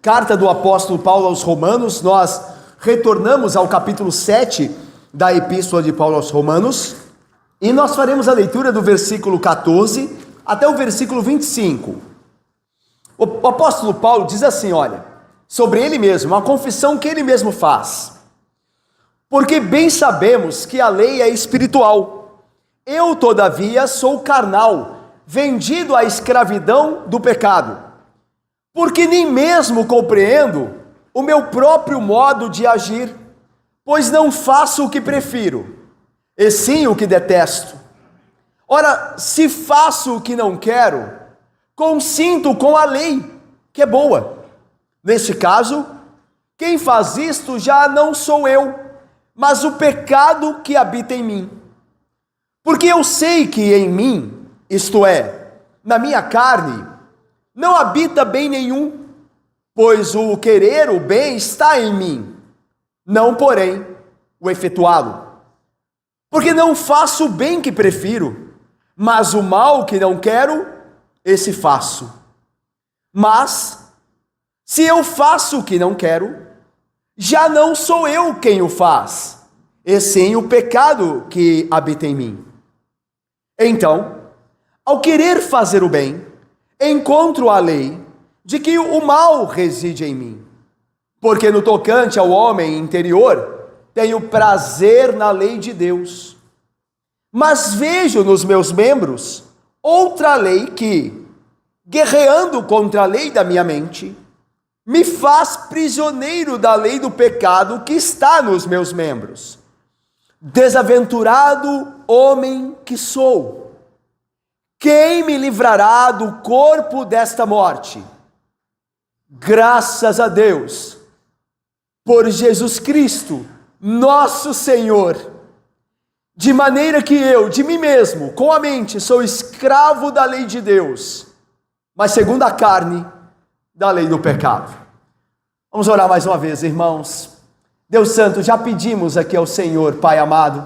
Carta do apóstolo Paulo aos Romanos, nós retornamos ao capítulo 7 da epístola de Paulo aos Romanos, e nós faremos a leitura do versículo 14 até o versículo 25. O apóstolo Paulo diz assim, olha, sobre ele mesmo, uma confissão que ele mesmo faz. Porque bem sabemos que a lei é espiritual. Eu, todavia, sou carnal, vendido à escravidão do pecado. Porque nem mesmo compreendo o meu próprio modo de agir, pois não faço o que prefiro, e sim o que detesto. Ora, se faço o que não quero, consinto com a lei, que é boa. Neste caso, quem faz isto já não sou eu, mas o pecado que habita em mim. Porque eu sei que em mim, isto é, na minha carne, não habita bem nenhum, pois o querer o bem está em mim, não, porém, o efetuá-lo. Porque não faço o bem que prefiro, mas o mal que não quero, esse faço. Mas, se eu faço o que não quero, já não sou eu quem o faz, e sim o pecado que habita em mim. Então, ao querer fazer o bem, encontro a lei de que o mal reside em mim. Porque no tocante ao homem interior, tenho prazer na lei de Deus. Mas vejo nos meus membros outra lei que, guerreando contra a lei da minha mente, me faz prisioneiro da lei do pecado que está nos meus membros. Desaventurado homem que sou! Quem me livrará do corpo desta morte? Graças a Deus, por Jesus Cristo, nosso Senhor. De maneira que eu, de mim mesmo, com a mente, sou escravo da lei de Deus, mas segundo a carne, da lei do pecado. Vamos orar mais uma vez, irmãos. Deus Santo, já pedimos aqui ao Senhor, Pai amado,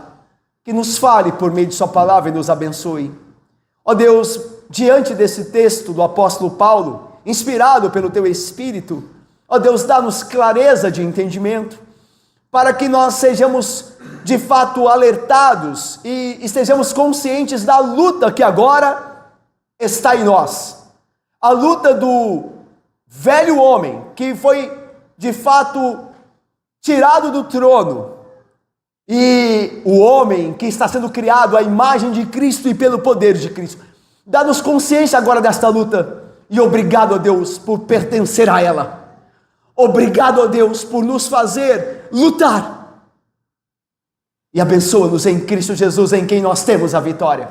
que nos fale por meio de sua palavra e nos abençoe. Ó Deus, diante desse texto do apóstolo Paulo, inspirado pelo teu Espírito, ó Deus, dá-nos clareza de entendimento, para que nós sejamos de fato alertados e estejamos conscientes da luta que agora está em nós. A luta do velho homem, que foi de fato tirado do trono, e o homem que está sendo criado à imagem de Cristo e pelo poder de Cristo. Dá-nos consciência agora desta luta, e obrigado a Deus por pertencer a ela. Obrigado a Deus por nos fazer lutar. E abençoa-nos em Cristo Jesus, em quem nós temos a vitória.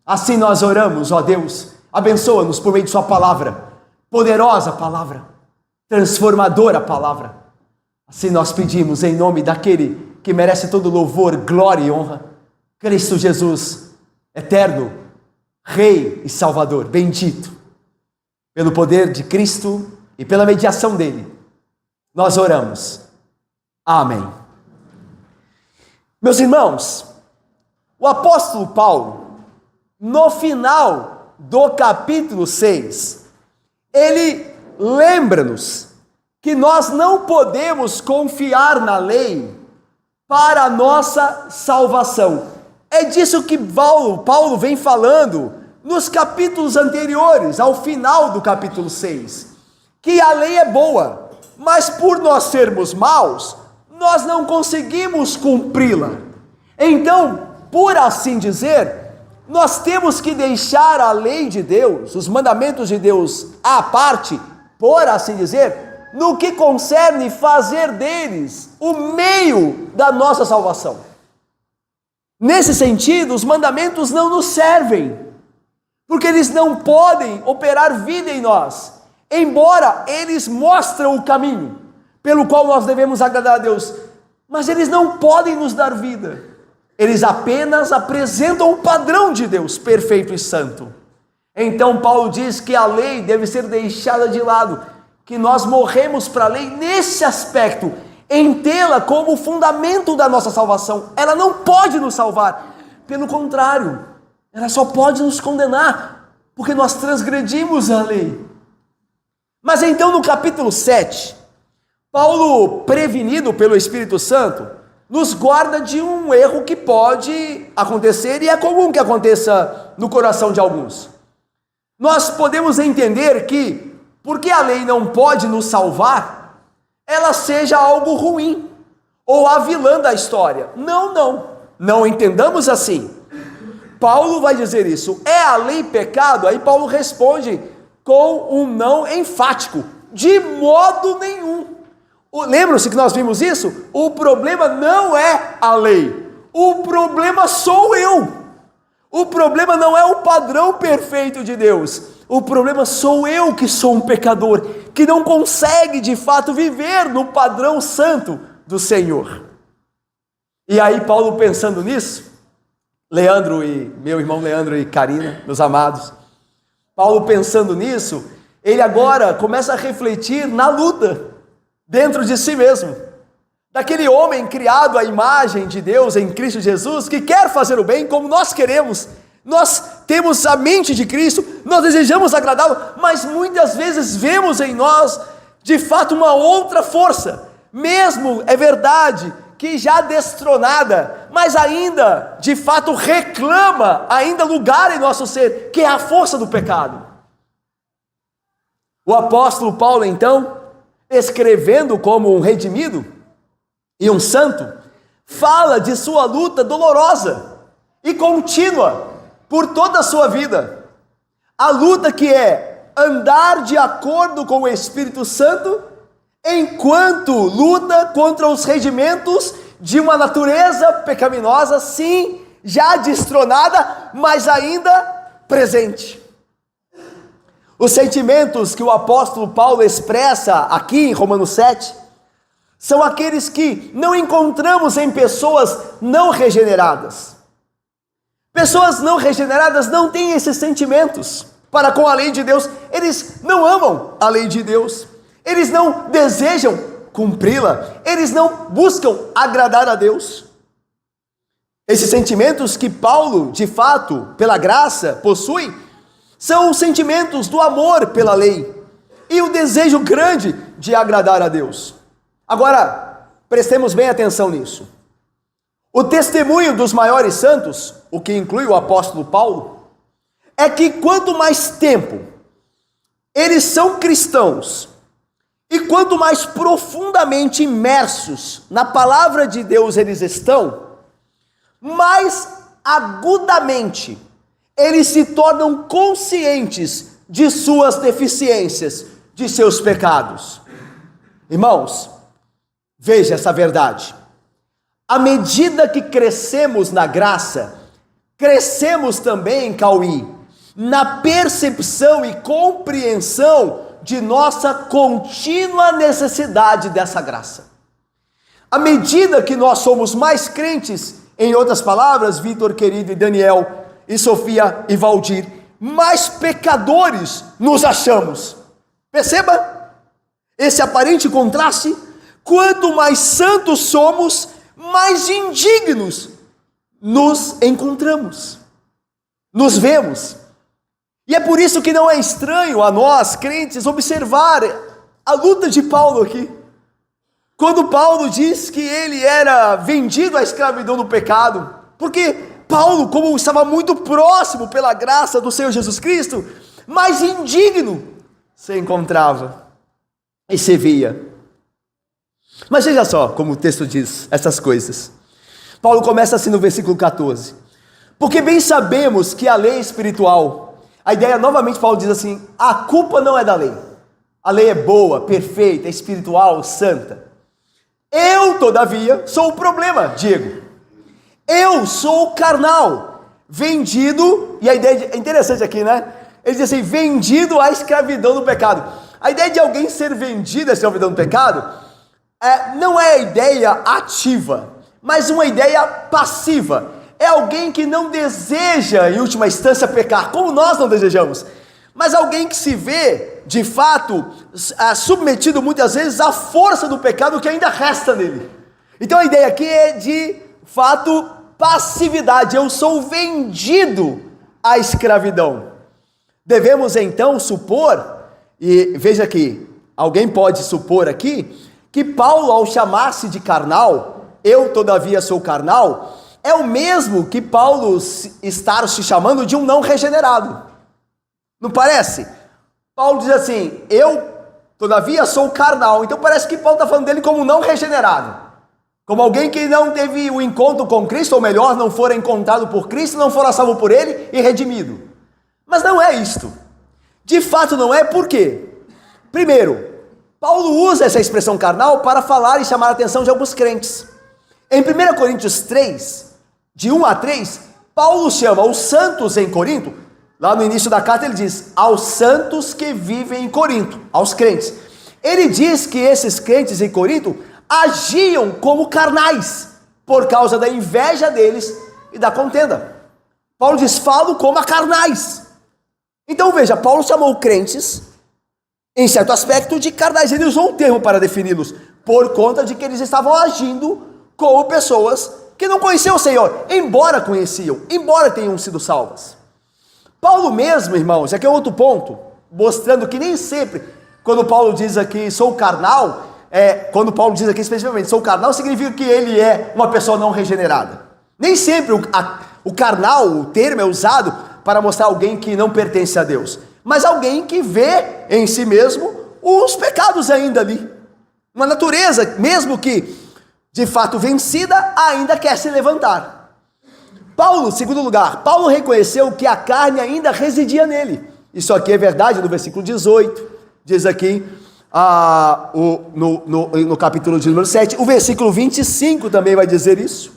Assim nós oramos, ó Deus, abençoa-nos por meio de sua palavra, poderosa palavra, transformadora palavra. Assim nós pedimos em nome daquele que merece todo louvor, glória e honra, Cristo Jesus, eterno, Rei e Salvador, bendito. Pelo poder de Cristo e pela mediação dele, nós oramos. Amém. Meus irmãos, o apóstolo Paulo, no final do capítulo 6, ele lembra-nos que nós não podemos confiar na lei para a nossa salvação. É disso que Paulo vem falando nos capítulos anteriores, ao final do capítulo 6, que a lei é boa, mas por nós sermos maus, nós não conseguimos cumpri-la. Então, por assim dizer, nós temos que deixar a lei de Deus, os mandamentos de Deus à parte, por assim dizer, no que concerne fazer deles o meio da nossa salvação. Nesse sentido, os mandamentos não nos servem, porque eles não podem operar vida em nós, embora eles mostram o caminho pelo qual nós devemos agradar a Deus, mas eles não podem nos dar vida, eles apenas apresentam o padrão de Deus, perfeito e santo. Então Paulo diz que a lei deve ser deixada de lado, que nós morremos para a lei nesse aspecto, em tê-la como fundamento da nossa salvação. Ela não pode nos salvar, pelo contrário, ela só pode nos condenar, porque nós transgredimos a lei. Mas então no capítulo 7, Paulo, prevenido pelo Espírito Santo, nos guarda de um erro que pode acontecer e é comum que aconteça no coração de alguns. Nós podemos entender que, porque a lei não pode nos salvar, ela seja algo ruim, ou a vilã da história. Não entendamos assim. Paulo vai dizer isso, é a lei pecado? Aí Paulo responde com um não enfático, de modo nenhum. Lembram-se que nós vimos isso? O problema não é a lei, o problema sou eu. O problema não é o padrão perfeito de Deus, o problema sou eu que sou um pecador, que não consegue de fato viver no padrão santo do Senhor. E aí Paulo, pensando nisso, meu irmão Leandro e Karina, meus amados, Paulo pensando nisso, ele agora começa a refletir na luta dentro de si mesmo, daquele homem criado à imagem de Deus em Cristo Jesus, que quer fazer o bem como nós queremos. Nós temos a mente de Cristo, nós desejamos agradá-lo, mas muitas vezes vemos em nós de fato uma outra força, mesmo é verdade que já destronada, mas ainda de fato reclama ainda lugar em nosso ser, que é a força do pecado. O apóstolo Paulo então, escrevendo como um redimido e um santo, fala de sua luta dolorosa e contínua por toda a sua vida. A luta que é andar de acordo com o Espírito Santo, enquanto luta contra os redimentos de uma natureza pecaminosa, sim, já destronada, mas ainda presente. Os sentimentos que o apóstolo Paulo expressa aqui em Romanos 7, são aqueles que não encontramos em pessoas não regeneradas. Pessoas não regeneradas não têm esses sentimentos para com a lei de Deus, eles não amam a lei de Deus, eles não desejam cumpri-la, eles não buscam agradar a Deus. Esses sentimentos que Paulo, de fato, pela graça, possui, são os sentimentos do amor pela lei e o desejo grande de agradar a Deus. Agora, prestemos bem atenção nisso. O testemunho dos maiores santos, o que inclui o apóstolo Paulo, é que quanto mais tempo eles são cristãos e quanto mais profundamente imersos na palavra de Deus eles estão, mais agudamente eles se tornam conscientes de suas deficiências, de seus pecados. Irmãos, veja essa verdade. À medida que crescemos na graça, crescemos também, Cauí, na percepção e compreensão de nossa contínua necessidade dessa graça. À medida que nós somos mais crentes, em outras palavras, Vitor querido e Daniel e Sofia e Valdir, mais pecadores nos achamos. Perceba esse aparente contraste. Quanto mais santos somos, mais indignos nos encontramos, nos vemos. E é por isso que não é estranho a nós, crentes, observar a luta de Paulo aqui. Quando Paulo diz que ele era vendido à escravidão do pecado, porque Paulo, como estava muito próximo pela graça do Senhor Jesus Cristo, mais indigno se encontrava e se via. Mas veja só como o texto diz essas coisas. Paulo começa assim no versículo 14. Porque bem sabemos que a lei espiritual, a ideia novamente Paulo diz assim, a culpa não é da lei. A lei é boa, perfeita, espiritual, santa. Eu, todavia, sou o problema, Diego. Eu sou carnal, vendido, e a ideia é interessante aqui, né? Ele diz assim, vendido à escravidão do pecado. A ideia de alguém ser vendido à escravidão do pecado não é a ideia ativa, mas uma ideia passiva. É alguém que não deseja, em última instância, pecar, como nós não desejamos, mas alguém que se vê, de fato, submetido muitas vezes à força do pecado que ainda resta nele. Então a ideia aqui é de fato passividade, eu sou vendido à escravidão. Devemos então supor E veja aqui, alguém pode supor aqui que Paulo, ao chamar-se de carnal, eu todavia sou carnal, é o mesmo que Paulo estar se chamando de um não regenerado. Não parece? Paulo diz assim, eu todavia sou carnal. Então parece que Paulo está falando dele como não regenerado. Como alguém que não teve o encontro com Cristo, ou melhor, não fora encontrado por Cristo, não fora salvo por Ele e redimido. Mas não é isto. De fato não é, por quê? Primeiro, Paulo usa essa expressão carnal para falar e chamar a atenção de alguns crentes. Em 1 Coríntios 3, de 1 a 3, Paulo chama os santos em Corinto, lá no início da carta ele diz, aos santos que vivem em Corinto, aos crentes. Ele diz que esses crentes em Corinto agiam como carnais, por causa da inveja deles e da contenda. Paulo diz, falo como a carnais. Então veja, Paulo chamou crentes, em certo aspecto, de carnais. Ele usou um termo para defini-los, por conta de que eles estavam agindo como pessoas que não conheciam o Senhor, embora conheciam, embora tenham sido salvas. Paulo mesmo, irmãos, aqui é outro ponto, mostrando que nem sempre, quando Paulo diz aqui, sou carnal, quando Paulo diz aqui especificamente, sou carnal, significa que ele é uma pessoa não regenerada. Nem sempre o carnal, o termo é usado para mostrar alguém que não pertence a Deus, mas alguém que vê em si mesmo os pecados ainda ali, uma natureza, mesmo que de fato vencida, ainda quer se levantar. Paulo, segundo lugar, Paulo reconheceu que a carne ainda residia nele. Isso aqui é verdade no versículo 18, diz aqui, no capítulo de número 7, o versículo 25 também vai dizer isso.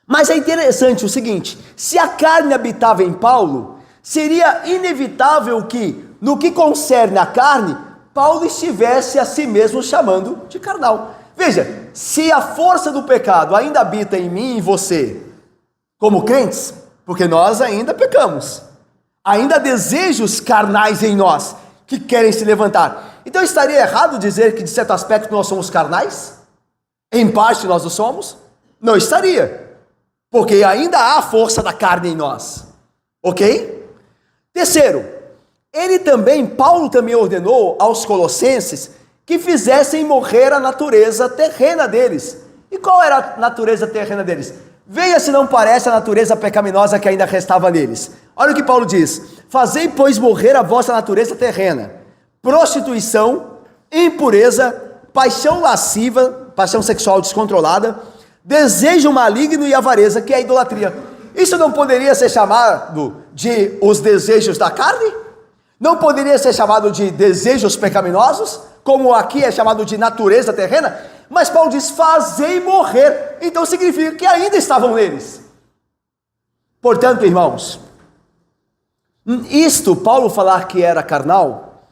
Mas é interessante o seguinte, se a carne habitava em Paulo, seria inevitável que, no que concerne a carne, Paulo estivesse a si mesmo chamando de carnal. Veja, se a força do pecado ainda habita em mim e você, como crentes, porque nós ainda pecamos, ainda há desejos carnais em nós, que querem se levantar. Então estaria errado dizer que de certo aspecto nós somos carnais? Em parte nós o somos? Não estaria, porque ainda há a força da carne em nós, ok? Terceiro, Paulo também ordenou aos colossenses que fizessem morrer a natureza terrena deles. E qual era a natureza terrena deles? Veja se não parece a natureza pecaminosa que ainda restava neles. Olha o que Paulo diz, fazei pois morrer a vossa natureza terrena, prostituição, impureza, paixão lasciva, paixão sexual descontrolada, desejo maligno e avareza, que é a idolatria. Isso não poderia ser chamado de os desejos da carne? Não poderia ser chamado de desejos pecaminosos? Como aqui é chamado de natureza terrena? Mas Paulo diz, fazei morrer. Então significa que ainda estavam neles. Portanto, irmãos, Paulo falar que era carnal,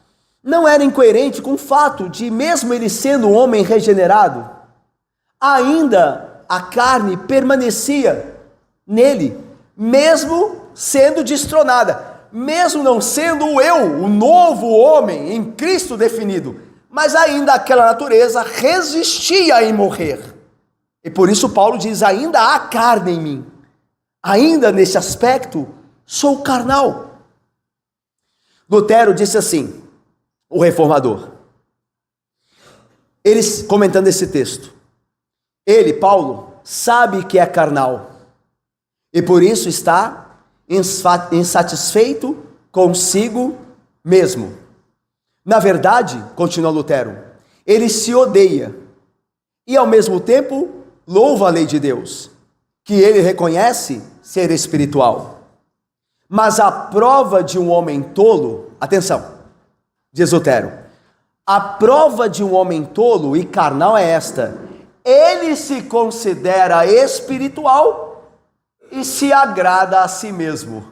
não era incoerente com o fato de, mesmo ele sendo um homem regenerado, ainda a carne permanecia nele, mesmo sendo destronada, mesmo não sendo o novo homem em Cristo definido, mas ainda aquela natureza resistia em morrer. E por isso Paulo diz, ainda há carne em mim, ainda nesse aspecto sou carnal. Lutero disse assim, o reformador, ele comentando esse texto, Paulo, sabe que é carnal, e por isso está insatisfeito consigo mesmo. Na verdade, continua Lutero, ele se odeia, e ao mesmo tempo louva a lei de Deus, que ele reconhece ser espiritual. Mas a prova de um homem tolo, atenção, diz Lutero, a prova de um homem tolo e carnal é esta, ele se considera espiritual e se agrada a si mesmo.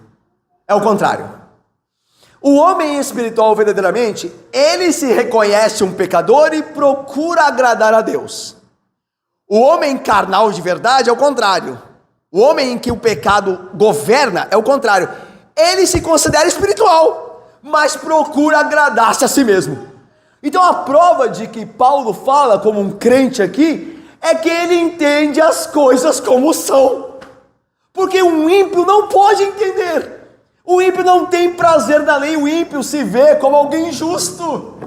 É o contrário. O homem espiritual verdadeiramente, ele se reconhece um pecador e procura agradar a Deus. O homem carnal de verdade é o contrário. O homem em que o pecado governa é o contrário. Ele se considera espiritual, mas procura agradar-se a si mesmo. Então a prova de que Paulo fala como um crente aqui, é que ele entende as coisas como são. Porque um ímpio não pode entender. O ímpio não tem prazer na lei, o ímpio se vê como alguém justo,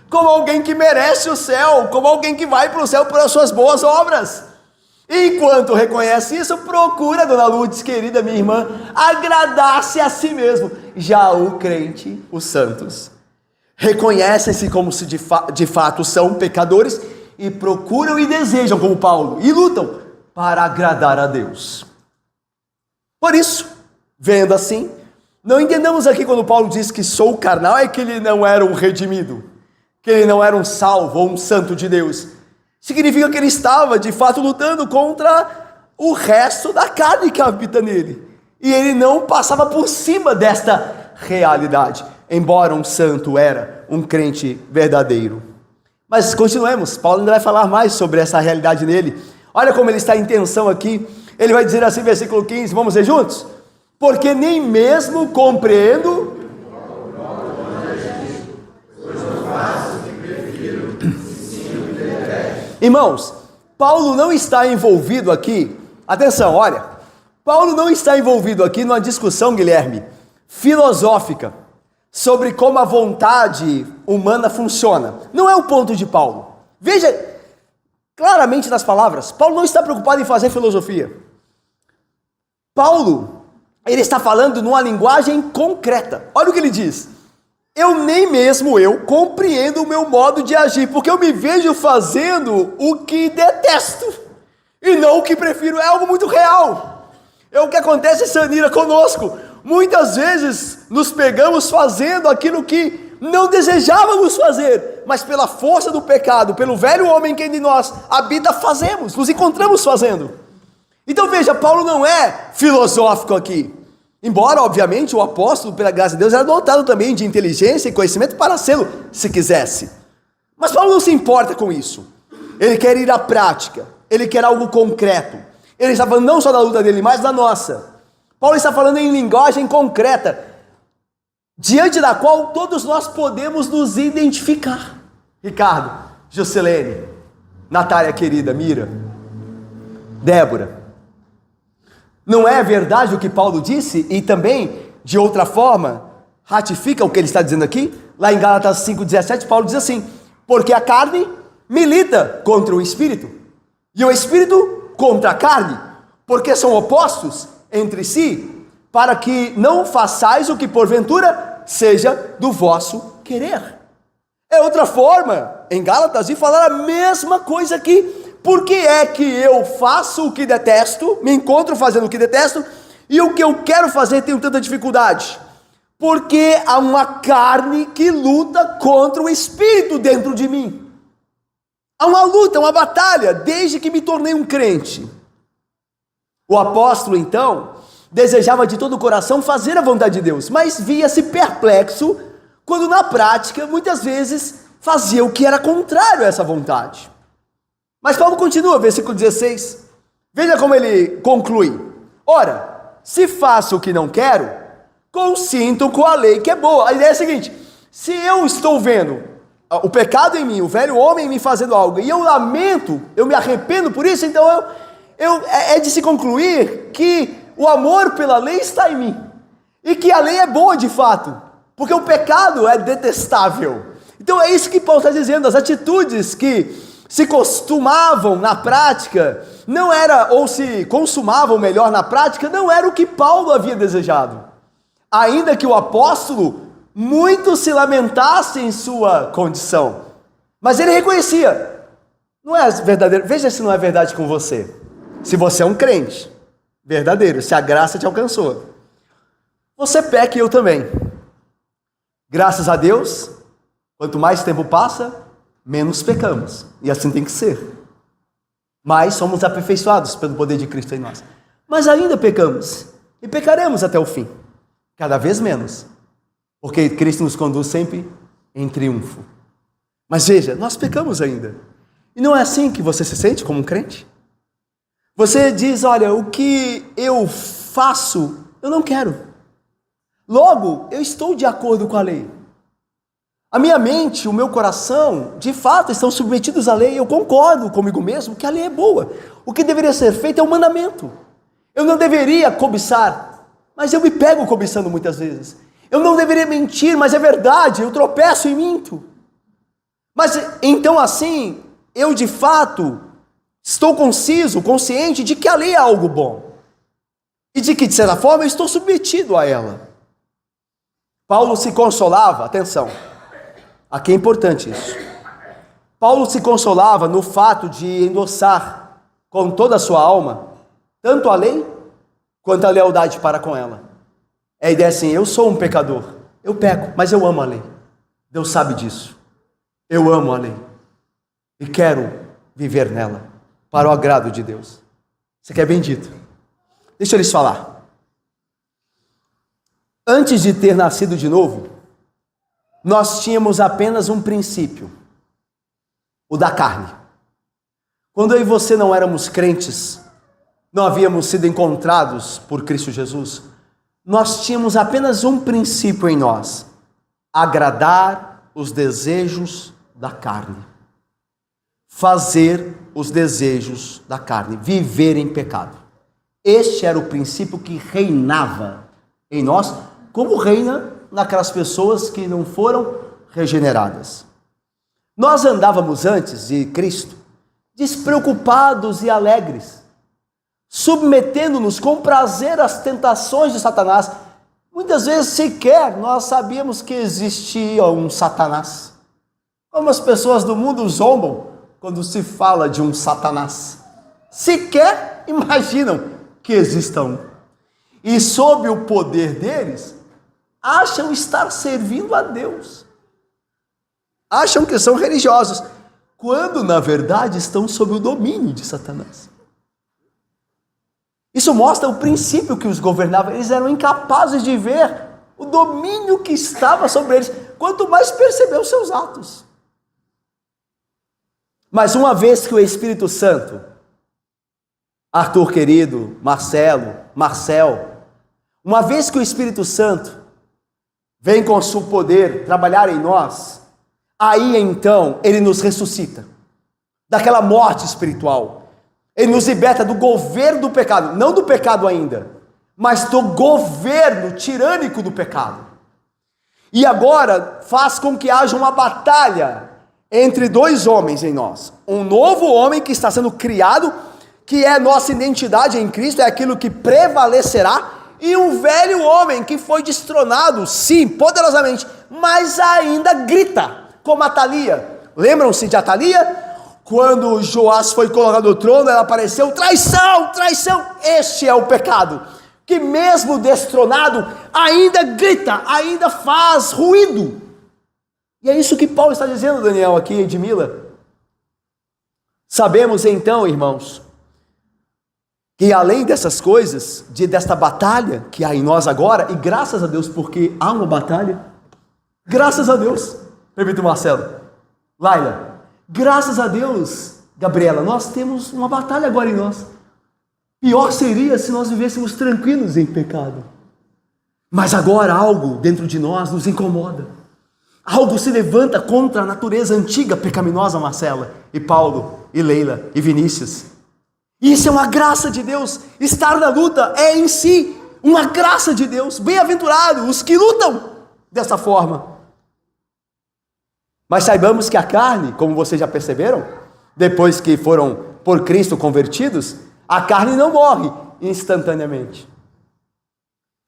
como alguém que merece o céu, como alguém que vai para o céu pelas suas boas obras. Enquanto reconhece isso, procura, dona Lourdes, querida minha irmã, agradar-se a si mesmo. Já o crente, os santos, reconhecem-se como se de fato são pecadores e procuram e desejam, como Paulo, e lutam para agradar a Deus. Por isso, vendo assim, não entendamos aqui quando Paulo diz que sou carnal, é que ele não era um redimido, que ele não era um salvo ou um santo de Deus. Significa que ele estava, de fato, lutando contra o resto da carne que habita nele. E ele não passava por cima desta realidade, embora um santo era um crente verdadeiro. Mas continuemos, Paulo ainda vai falar mais sobre essa realidade nele. Olha como ele está em tensão aqui. Ele vai dizer assim, versículo 15, vamos ler juntos? Porque nem mesmo compreendo... Irmãos, Paulo não está envolvido aqui, atenção, olha, Paulo não está envolvido aqui numa discussão, Guilherme, filosófica, sobre como a vontade humana funciona. Não é o ponto de Paulo. Veja claramente nas palavras, Paulo não está preocupado em fazer filosofia. Paulo, ele está falando numa linguagem concreta. Olha o que ele diz. Nem mesmo eu compreendo o meu modo de agir, porque eu me vejo fazendo o que detesto, e não o que prefiro. É algo muito real. É o que acontece, Sanira, conosco. Muitas vezes nos pegamos fazendo aquilo que não desejávamos fazer, mas pela força do pecado, pelo velho homem que em nós habita, fazemos, nos encontramos fazendo. Então veja, Paulo não é filosófico aqui. Embora, obviamente, o apóstolo, pela graça de Deus, era dotado também de inteligência e conhecimento para sê-lo, se quisesse. Mas Paulo não se importa com isso. Ele quer ir à prática, ele quer algo concreto. Ele está falando não só da luta dele, mas da nossa. Paulo está falando em linguagem concreta, diante da qual todos nós podemos nos identificar. Ricardo, Juscelene, Natália querida, Mira, Débora. Não é verdade o que Paulo disse? E também, de outra forma, ratifica o que ele está dizendo aqui? Lá em Gálatas 5,17, Paulo diz assim: porque a carne milita contra o espírito, e o espírito contra a carne, porque são opostos entre si, para que não façais o que porventura seja do vosso querer. É outra forma, em Gálatas, de falar a mesma coisa aqui. Por que é que eu faço o que detesto, me encontro fazendo o que detesto, e o que eu quero fazer tenho tanta dificuldade? Porque há uma carne que luta contra o espírito dentro de mim. Há uma luta, uma batalha, desde que me tornei um crente. O apóstolo, então, desejava de todo o coração fazer a vontade de Deus, mas via-se perplexo quando na prática, muitas vezes, fazia o que era contrário a essa vontade. Mas Paulo continua, versículo 16, veja como ele conclui: ora, se faço o que não quero, consinto com a lei que é boa. A ideia é a seguinte: se eu estou vendo o pecado em mim, o velho homem em mim fazendo algo, e eu lamento, eu me arrependo por isso, então é de se concluir que o amor pela lei está em mim, e que a lei é boa de fato, porque o pecado é detestável. Então é isso que Paulo está dizendo, as atitudes que se costumavam na prática, não era, ou se consumavam melhor na prática, não era o que Paulo havia desejado. Ainda que o apóstolo muito se lamentasse em sua condição, mas ele reconhecia, não é verdadeiro. Veja se não é verdade com você. Se você é um crente verdadeiro, se a graça te alcançou, você peca e eu também. Graças a Deus, quanto mais tempo passa, menos pecamos, e assim tem que ser. Mas somos aperfeiçoados pelo poder de Cristo em nós. Mas ainda pecamos, e pecaremos até o fim, cada vez menos, porque Cristo nos conduz sempre em triunfo. Mas veja, nós pecamos ainda, e não é assim que você se sente como um crente? Você diz: olha, o que eu faço, eu não quero, logo, eu estou de acordo com a lei. A minha mente, o meu coração, de fato, estão submetidos à lei. Eu concordo comigo mesmo que a lei é boa. O que deveria ser feito é um mandamento. Eu não deveria cobiçar, mas eu me pego cobiçando muitas vezes. Eu não deveria mentir, mas é verdade, eu tropeço e minto. Mas então assim, eu de fato estou consciente de que a lei é algo bom. E de que, de certa forma, eu estou submetido a ela. Paulo se consolava, atenção, aqui é importante isso. Paulo se consolava no fato de endossar com toda a sua alma, tanto a lei, quanto a lealdade para com ela. É a ideia assim, eu sou um pecador, eu peco, mas eu amo a lei. Deus sabe disso. Eu amo a lei. E quero viver nela, para o agrado de Deus. Você quer bendito? Deixa eu lhes falar. Antes de ter nascido de novo, nós tínhamos apenas um princípio, o da carne. Quando eu e você não éramos crentes, não havíamos sido encontrados por Cristo Jesus, nós tínhamos apenas um princípio em nós: agradar os desejos da carne. Fazer os desejos da carne, viver em pecado. Este era o princípio que reinava em nós, como reina naquelas pessoas que não foram regeneradas. Nós andávamos antes de Cristo despreocupados e alegres, submetendo-nos com prazer às tentações de Satanás. Muitas vezes sequer nós sabíamos que existia um Satanás. Como as pessoas do mundo zombam quando se fala de um Satanás. Sequer imaginam que exista um. E sob o poder deles, acham estar servindo a Deus. Acham que são religiosos, quando na verdade estão sob o domínio de Satanás. Isso mostra o princípio que os governava. Eles eram incapazes de ver o domínio que estava sobre eles, quanto mais perceber os seus atos. Mas uma vez que o Espírito Santo, Arthur querido, Marcel, uma vez que o Espírito Santo vem com o seu poder trabalhar em nós, aí então ele nos ressuscita daquela morte espiritual. Ele nos liberta do governo do pecado, não do pecado ainda, mas do governo tirânico do pecado. E agora faz com que haja uma batalha entre dois homens em nós. Um novo homem que está sendo criado, que é nossa identidade em Cristo, é aquilo que prevalecerá, e um velho homem que foi destronado, sim, poderosamente, mas ainda grita, como Atalia. Lembram-se de Atalia? Quando Joás foi colocado no trono, ela apareceu: traição, traição. Este é o pecado, que mesmo destronado, ainda grita, ainda faz ruído. E é isso que Paulo está dizendo, Daniel, aqui, Edmila. Sabemos então, irmãos, que além dessas coisas, desta batalha que há em nós agora, e graças a Deus, porque há uma batalha, graças a Deus, permita, Marcelo, Laila, graças a Deus, Gabriela, nós temos uma batalha agora em nós. Pior seria se nós vivêssemos tranquilos em pecado. Mas agora algo dentro de nós nos incomoda. Algo se levanta contra a natureza antiga pecaminosa, Marcela, e Paulo, e Leila, e Vinícius. Isso é uma graça de Deus. Estar na luta é em si uma graça de Deus. Bem-aventurados os que lutam dessa forma. Mas saibamos que a carne, como vocês já perceberam, depois que foram por Cristo convertidos, a carne não morre instantaneamente.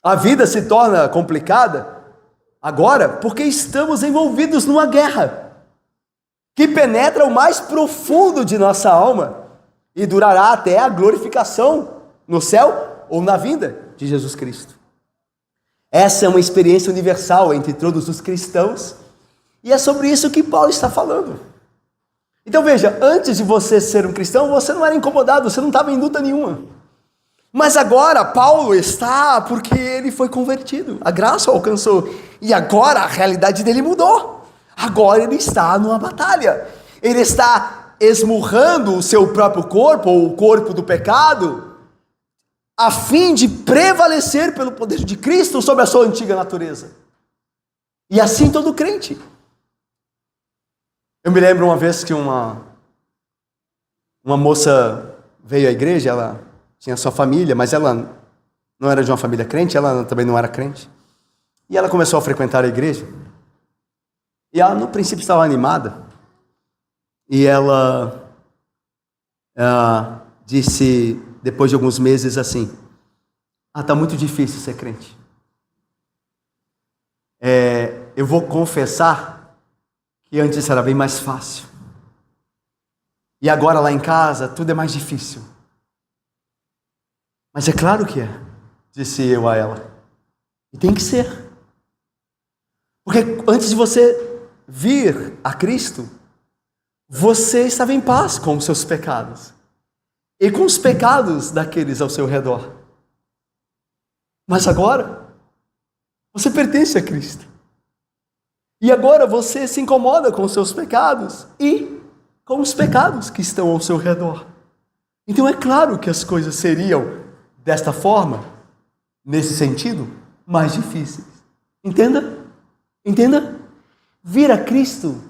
A vida se torna complicada agora porque estamos envolvidos numa guerra que penetra o mais profundo de nossa alma e durará até a glorificação no céu ou na vinda de Jesus Cristo. Essa é uma experiência universal entre todos os cristãos, e é sobre isso que Paulo está falando. Então veja, antes de você ser um cristão, você não era incomodado, você não estava em luta nenhuma. Mas agora Paulo está, porque ele foi convertido, a graça o alcançou, e agora a realidade dele mudou. Agora ele está numa batalha, ele está esmurrando o seu próprio corpo, ou o corpo do pecado, a fim de prevalecer pelo poder de Cristo sobre a sua antiga natureza. E assim todo crente. Eu me lembro uma vez que uma moça veio à igreja, ela tinha sua família, mas ela não era de uma família crente, ela também não era crente. E ela começou a frequentar a igreja. E ela, no princípio, estava animada. E ela disse, depois de alguns meses, assim: está muito difícil ser crente. Eu vou confessar que antes era bem mais fácil. E agora lá em casa, tudo é mais difícil. Mas é claro que é, disse eu a ela. E tem que ser. Porque antes de você vir a Cristo, você estava em paz com os seus pecados. E com os pecados daqueles ao seu redor. Mas agora, você pertence a Cristo. E agora você se incomoda com os seus pecados e com os pecados que estão ao seu redor. Então é claro que as coisas seriam, desta forma, nesse sentido, mais difíceis. Entenda? Entenda? Vir a Cristo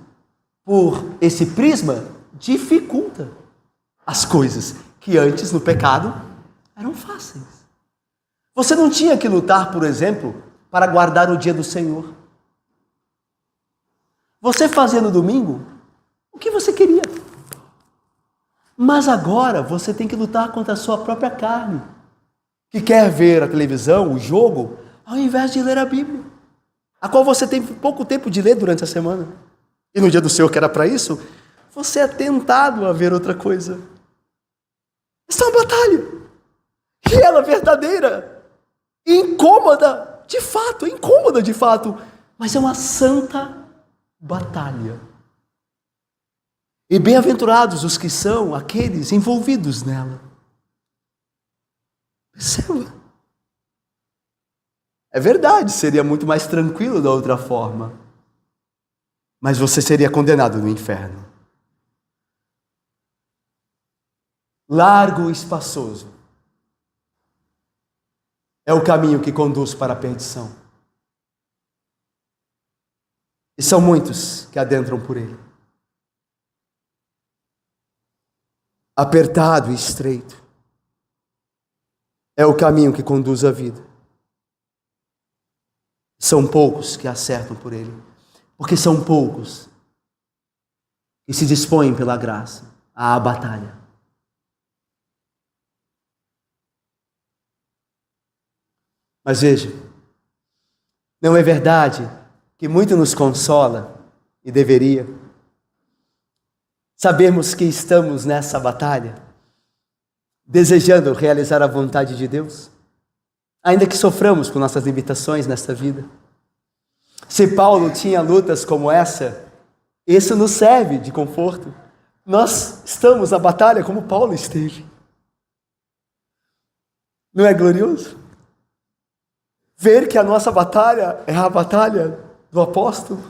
por esse prisma dificulta as coisas que antes no pecado eram fáceis. Você não tinha que lutar, por exemplo, para guardar o dia do Senhor. Você fazia no domingo o que você queria. Mas agora você tem que lutar contra a sua própria carne, que quer ver a televisão, o jogo, ao invés de ler a Bíblia, a qual você tem pouco tempo de ler durante a semana. E no dia do Senhor, que era para isso, você é tentado a ver outra coisa. Isso é uma batalha. E ela é verdadeira. Incômoda de fato. Mas é uma santa batalha. E bem-aventurados os que são aqueles envolvidos nela. Perceba. É verdade, seria muito mais tranquilo da outra forma. Mas você seria condenado no inferno. Largo e espaçoso é o caminho que conduz para a perdição. E são muitos que adentram por ele. Apertado e estreito é o caminho que conduz à vida. São poucos que acertam por ele, porque são poucos que se dispõem pela graça à batalha. Mas veja, não é verdade que muito nos consola, e deveria, sabermos que estamos nessa batalha, desejando realizar a vontade de Deus, ainda que soframos com nossas limitações nesta vida. Se Paulo tinha lutas como essa, isso nos serve de conforto. Nós estamos na batalha como Paulo esteve. Não é glorioso? Ver que a nossa batalha é a batalha do apóstolo.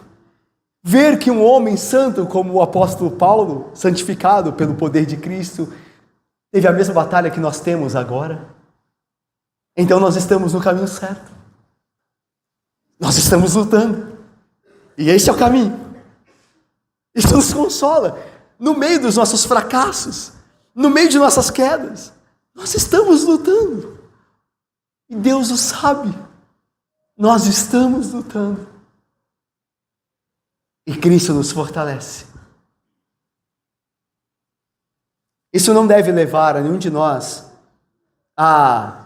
Ver que um homem santo como o apóstolo Paulo, santificado pelo poder de Cristo, teve a mesma batalha que nós temos agora. Então nós estamos no caminho certo. Nós estamos lutando. E esse é o caminho. Isso nos consola. No meio dos nossos fracassos, no meio de nossas quedas, nós estamos lutando. E Deus o sabe. Nós estamos lutando. E Cristo nos fortalece. Isso não deve levar a nenhum de nós a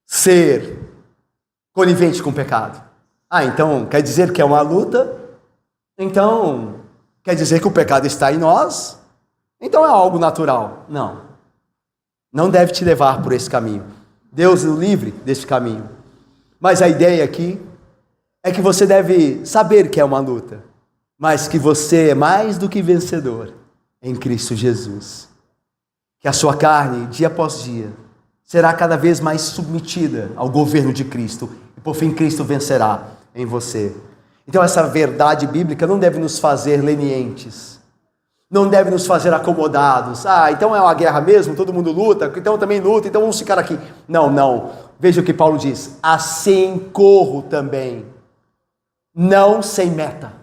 ser conivente com o pecado. Então quer dizer que é uma luta? Então quer dizer que o pecado está em nós? Então é algo natural. Não. Não deve te levar por esse caminho. Deus o livre desse caminho. Mas a ideia aqui é que você deve saber que é uma luta, mas que você é mais do que vencedor em Cristo Jesus. Que a sua carne, dia após dia, será cada vez mais submetida ao governo de Cristo. E por fim, Cristo vencerá em você. Então essa verdade bíblica não deve nos fazer lenientes. Não deve nos fazer acomodados. Então é uma guerra mesmo, todo mundo luta, então eu também luto, então vamos ficar aqui. Não. Veja o que Paulo diz. Assim corro também. Não sem meta.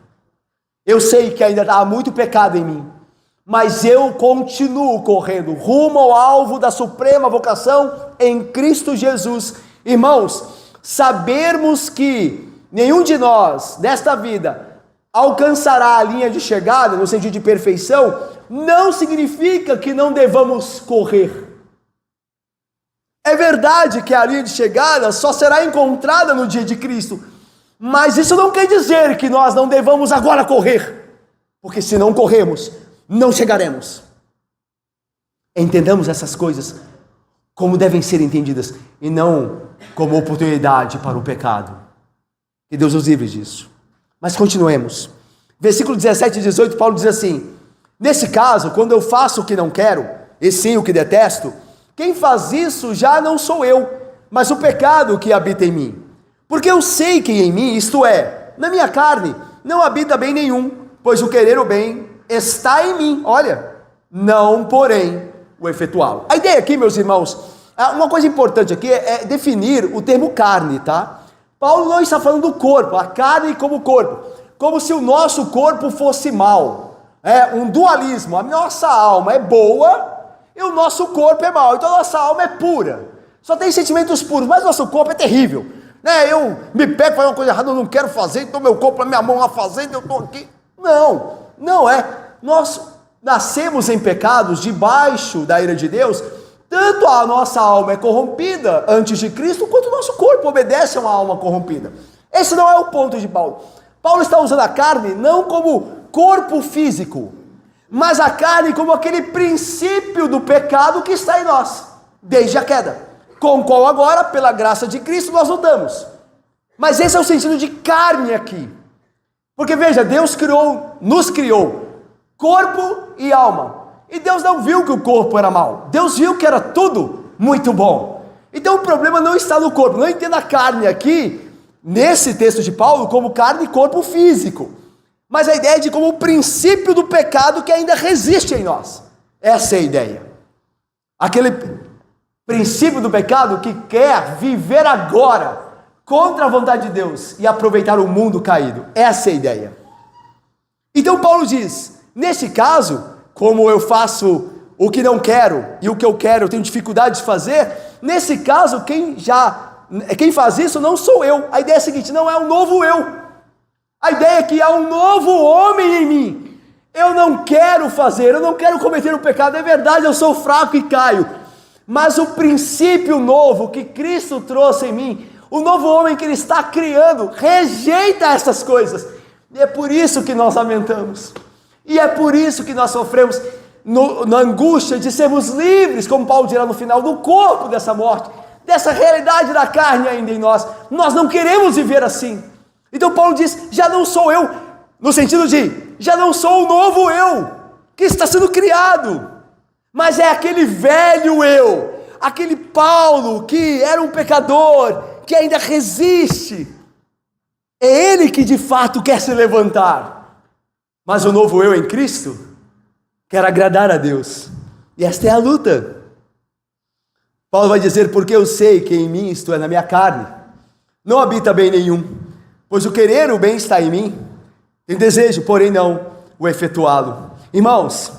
Eu sei que ainda há muito pecado em mim, mas eu continuo correndo rumo ao alvo da suprema vocação em Cristo Jesus. Irmãos, sabermos que nenhum de nós, nesta vida, alcançará a linha de chegada, no sentido de perfeição, não significa que não devamos correr. É verdade que a linha de chegada só será encontrada no dia de Cristo, mas isso não quer dizer que nós não devamos agora correr, porque se não corremos, não chegaremos. Entendamos essas coisas como devem ser entendidas, e não como oportunidade para o pecado. Que Deus nos livre disso. Mas continuemos. Versículo 17 e 18, Paulo diz assim: nesse caso, quando eu faço o que não quero, e sim o que detesto, quem faz isso já não sou eu, mas o pecado que habita em mim. Porque eu sei que em mim, isto é, na minha carne, não habita bem nenhum, pois o querer o bem está em mim, olha, não porém o efetuá-lo. A ideia aqui, meus irmãos, uma coisa importante aqui é definir o termo carne, tá? Paulo não está falando do corpo, a carne como corpo, como se o nosso corpo fosse mal, um dualismo, a nossa alma é boa e o nosso corpo é mau, então a nossa alma é pura, só tem sentimentos puros, mas o nosso corpo é terrível, eu me pego para uma coisa errada, eu não quero fazer, então meu corpo é minha mão a fazendo, eu estou aqui, não é, nós nascemos em pecados debaixo da ira de Deus. Tanto a nossa alma é corrompida antes de Cristo, quanto o nosso corpo obedece a uma alma corrompida. Esse não é o ponto de Paulo. Paulo está usando a carne não como corpo físico, mas a carne como aquele princípio do pecado que está em nós, desde a queda, com o qual agora, pela graça de Cristo, nós lutamos. Mas esse é o sentido de carne aqui. Porque veja, Deus nos criou, corpo e alma. E Deus não viu que o corpo era mau. Deus viu que era tudo muito bom. Então o problema não está no corpo. Não entenda a carne aqui, nesse texto de Paulo, como carne e corpo físico. Mas a ideia de como o princípio do pecado que ainda resiste em nós. Essa é a ideia. Aquele princípio do pecado que quer viver agora contra a vontade de Deus e aproveitar o mundo caído. Essa é a ideia. Então Paulo diz, nesse caso, como eu faço o que não quero e o que eu quero eu tenho dificuldade de fazer, nesse caso quem faz isso não sou eu. A ideia é a seguinte, não é um novo eu, a ideia é que há um novo homem em mim. Eu não quero fazer, eu não quero cometer o pecado, é verdade, eu sou fraco e caio, mas o princípio novo que Cristo trouxe em mim, o novo homem que Ele está criando, rejeita essas coisas, e é por isso que nós lamentamos. E é por isso que nós sofremos na angústia de sermos livres, como Paulo dirá no final, do corpo dessa morte, dessa realidade da carne ainda em nós. Nós não queremos viver assim. Então Paulo diz, já não sou eu, no sentido de, já não sou o novo eu, que está sendo criado, mas é aquele velho eu, aquele Paulo que era um pecador, que ainda resiste. É ele que de fato quer se levantar. Mas o novo eu em Cristo quer agradar a Deus. E esta é a luta. Paulo vai dizer, porque eu sei que em mim, isto é, na minha carne, não habita bem nenhum, pois o querer o bem está em mim, tem desejo, porém não o efetuá-lo. Irmãos,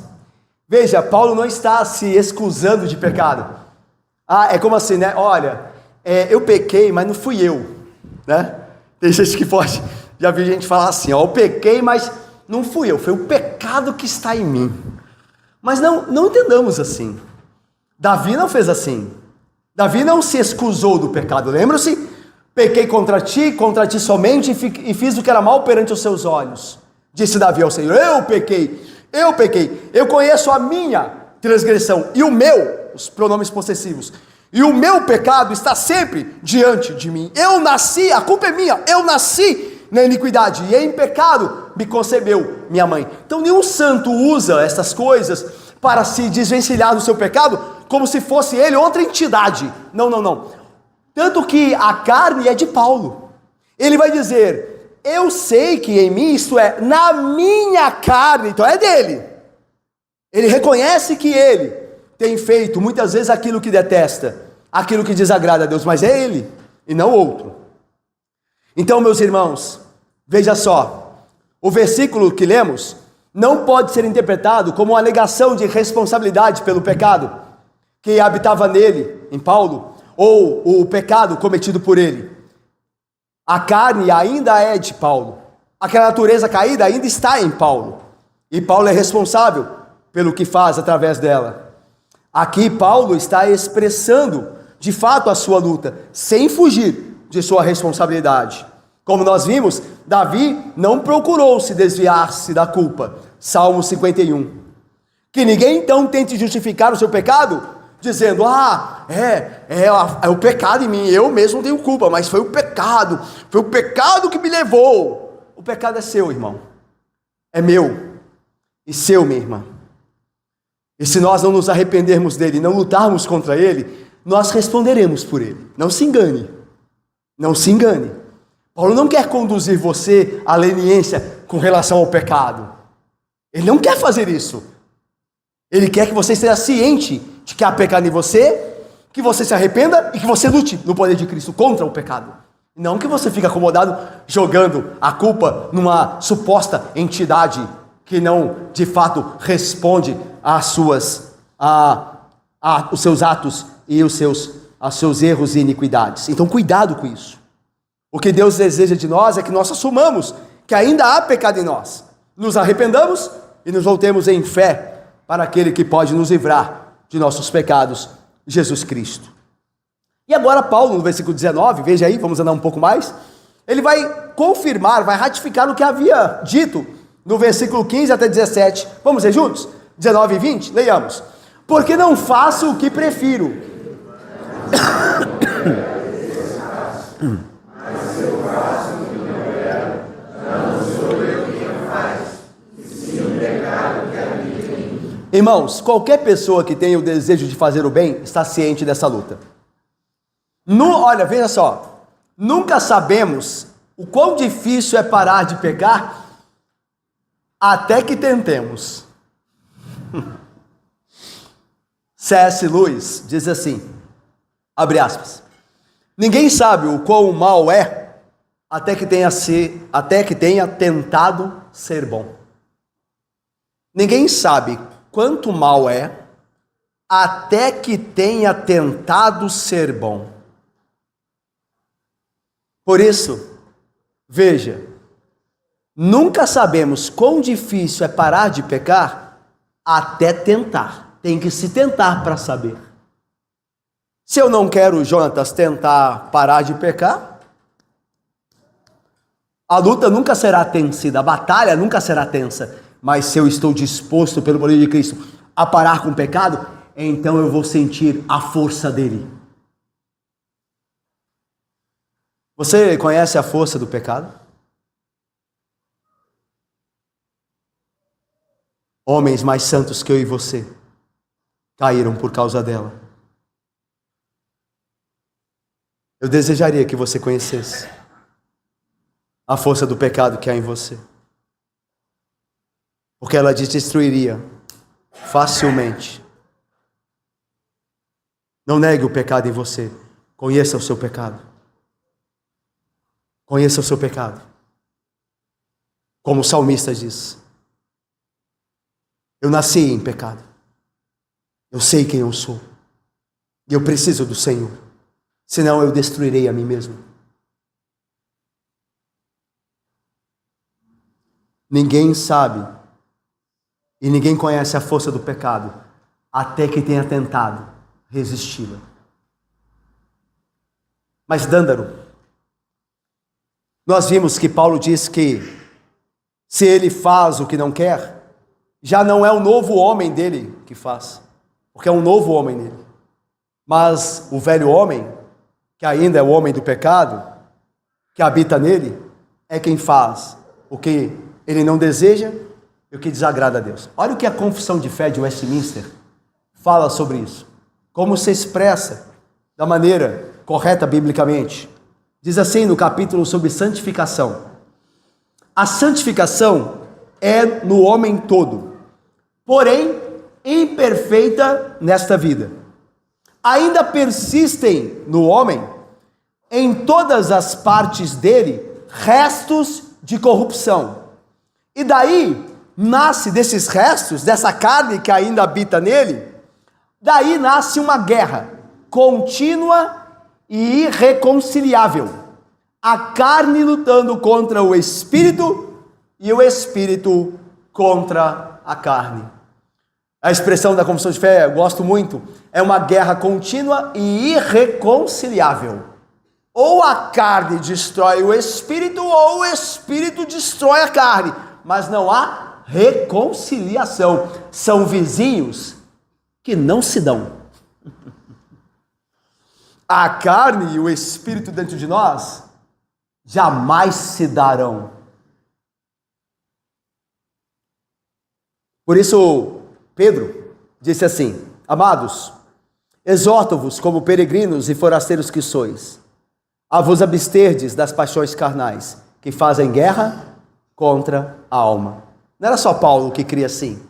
veja, Paulo não está se excusando de pecado. É como assim, né? Olha, eu pequei, mas não fui eu, né? Tem gente que pode, já vi gente falar assim, eu pequei, mas não fui eu, foi o pecado que está em mim. Mas não entendamos assim. Davi não fez assim. Davi não se excusou do pecado. Lembra-se? Pequei contra ti somente e fiz o que era mal perante os seus olhos. Disse Davi ao Senhor, eu pequei, eu conheço a minha transgressão e o meu, os pronomes possessivos, e o meu pecado está sempre diante de mim. Eu nasci, a culpa é minha, eu nasci na iniquidade, e em pecado me concebeu minha mãe. Então nenhum santo usa essas coisas para se desvencilhar do seu pecado, como se fosse ele outra entidade. Não. Tanto que a carne é de Paulo. Ele vai dizer, eu sei que em mim, isto é, na minha carne, então é dele. Ele reconhece que ele tem feito muitas vezes aquilo que detesta, aquilo que desagrada a Deus, mas é ele e não outro. Então, meus irmãos, veja só, o versículo que lemos, não pode ser interpretado como uma alegação de responsabilidade pelo pecado que habitava nele, em Paulo, ou o pecado cometido por ele. A carne ainda é de Paulo, aquela natureza caída ainda está em Paulo, e Paulo é responsável pelo que faz através dela. Aqui Paulo está expressando de fato a sua luta, sem fugir de sua responsabilidade. Como nós vimos, Davi não procurou se desviar-se da culpa. Salmo 51. Que ninguém então tente justificar o seu pecado, dizendo, é o pecado em mim, eu mesmo tenho culpa, mas foi o pecado que me levou. O pecado é seu, irmão, é meu e seu, minha irmã. E se nós não nos arrependermos dele, não lutarmos contra ele, nós responderemos por ele. Não se engane, não se engane. Paulo não quer conduzir você à leniência com relação ao pecado. Ele não quer fazer isso. Ele quer que você esteja ciente de que há pecado em você, que você se arrependa e que você lute no poder de Cristo contra o pecado. Não que você fique acomodado jogando a culpa numa suposta entidade que não, de fato, responde os seus atos e os seus erros e iniquidades. Então, cuidado com isso. O que Deus deseja de nós é que nós assumamos que ainda há pecado em nós, nos arrependamos e nos voltemos em fé para aquele que pode nos livrar de nossos pecados, Jesus Cristo. E agora Paulo, no versículo 19, veja aí, vamos andar um pouco mais, ele vai confirmar, vai ratificar o que havia dito no versículo 15 até 17. Vamos ler juntos? 19 e 20, leiamos. Porque não faço o que prefiro. Irmãos, qualquer pessoa que tenha o desejo de fazer o bem está ciente dessa luta. Olha, veja só, nunca sabemos o quão difícil é parar de pecar até que tentemos. C.S. Lewis diz assim, abre aspas, ninguém sabe o quão mal é até que tenha tentado ser bom. Ninguém sabe quanto mal é até que tenha tentado ser bom. Por isso, veja, nunca sabemos quão difícil é parar de pecar até tentar. Tem que se tentar para saber. Se eu não quero, Jonatas, tentar parar de pecar, a luta nunca será tensa, a batalha nunca será tensa. Mas se eu estou disposto pelo poder de Cristo a parar com o pecado, então eu vou sentir a força dele. Você conhece a força do pecado? Homens mais santos que eu e você caíram por causa dela. Eu desejaria que você conhecesse a força do pecado que há em você. Porque ela te destruiria facilmente. Não negue o pecado em você. Conheça o seu pecado. Conheça o seu pecado. Como o salmista diz. Eu nasci em pecado. Eu sei quem eu sou. E eu preciso do Senhor. Senão eu destruirei a mim mesmo. Ninguém sabe e ninguém conhece a força do pecado até que tenha tentado resisti-la. Mas Dândaro, nós vimos que Paulo diz que se ele faz o que não quer, já não é o novo homem dele que faz, porque é um novo homem nele. Mas o velho homem, que ainda é o homem do pecado, que habita nele, é quem faz o que ele não deseja e o que desagrada a Deus. Olha o que a Confissão de Fé de Westminster fala sobre isso. Como se expressa da maneira correta biblicamente. Diz assim no capítulo sobre santificação. A santificação é no homem todo, porém imperfeita nesta vida. Ainda persistem no homem, em todas as partes dele, restos de corrupção. E daí nasce desses restos, dessa carne que ainda habita nele, daí nasce uma guerra contínua e irreconciliável. A carne lutando contra o espírito e o espírito contra a carne. A expressão da confissão de fé, eu gosto muito, é uma guerra contínua e irreconciliável. Ou a carne destrói o espírito, ou o espírito destrói a carne. Mas não há reconciliação. São vizinhos que não se dão. A carne e o espírito dentro de nós jamais se darão. Por isso, Pedro disse assim: amados, exorto-vos como peregrinos e forasteiros que sois, a vos absterdes das paixões carnais, que fazem guerra contra a alma. Não era só Paulo que cria assim,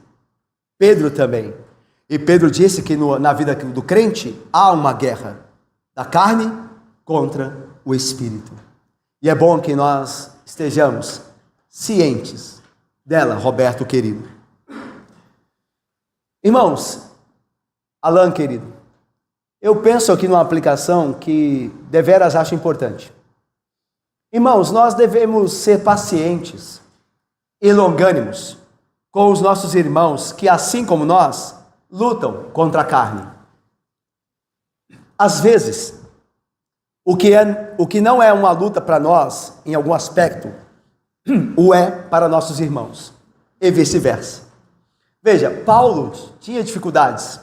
Pedro também. E Pedro disse que na vida do crente há uma guerra da carne contra o espírito. E é bom que nós estejamos cientes dela, Roberto querido. Irmãos, Alan querido, eu penso aqui numa aplicação que deveras acho importante. Irmãos, nós devemos ser pacientes e longânimos com os nossos irmãos que, assim como nós, lutam contra a carne. Às vezes, o que não é uma luta para nós, em algum aspecto, o é para nossos irmãos, e vice-versa. Veja, Paulo tinha dificuldades.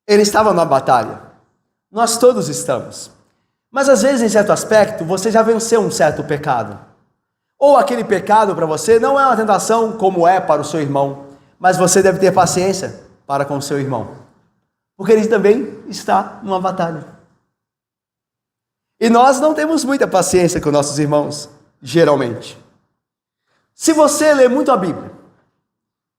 Ele estava numa batalha. Nós todos estamos. Mas às vezes, em certo aspecto, você já venceu um certo pecado. Ou aquele pecado para você não é uma tentação como é para o seu irmão, mas você deve ter paciência para com o seu irmão, porque ele também está numa batalha. E nós não temos muita paciência com nossos irmãos, geralmente. Se você lê muito a Bíblia,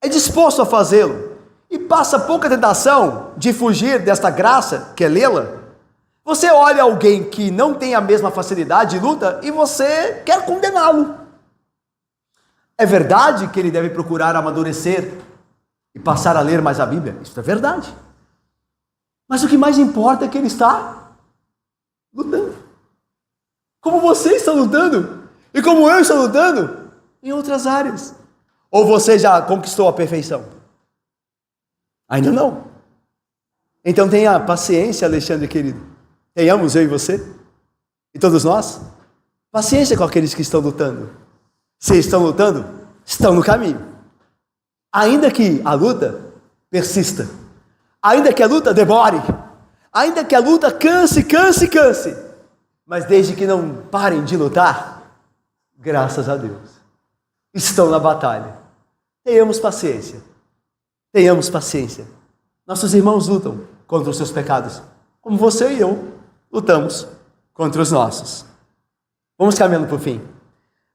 é disposto a fazê-lo, e passa pouca tentação de fugir desta graça, que é lê-la, você olha alguém que não tem a mesma facilidade de luta e você quer condená-lo. É verdade que ele deve procurar amadurecer e passar a ler mais a Bíblia, isso é verdade. Mas o que mais importa é que ele está lutando. Como você está lutando, e como eu estou lutando, em outras áreas. Ou você já conquistou a perfeição? Ainda não. Então tenha paciência, Alexandre querido. Tenhamos eu e você, e todos nós, paciência com aqueles que estão lutando. Se estão lutando, estão no caminho. Ainda que a luta persista, ainda que a luta demore, ainda que a luta canse, mas desde que não parem de lutar, graças a Deus, estão na batalha. Tenhamos paciência. Tenhamos paciência. Nossos irmãos lutam contra os seus pecados, como você e eu lutamos contra os nossos. Vamos caminhando para o fim.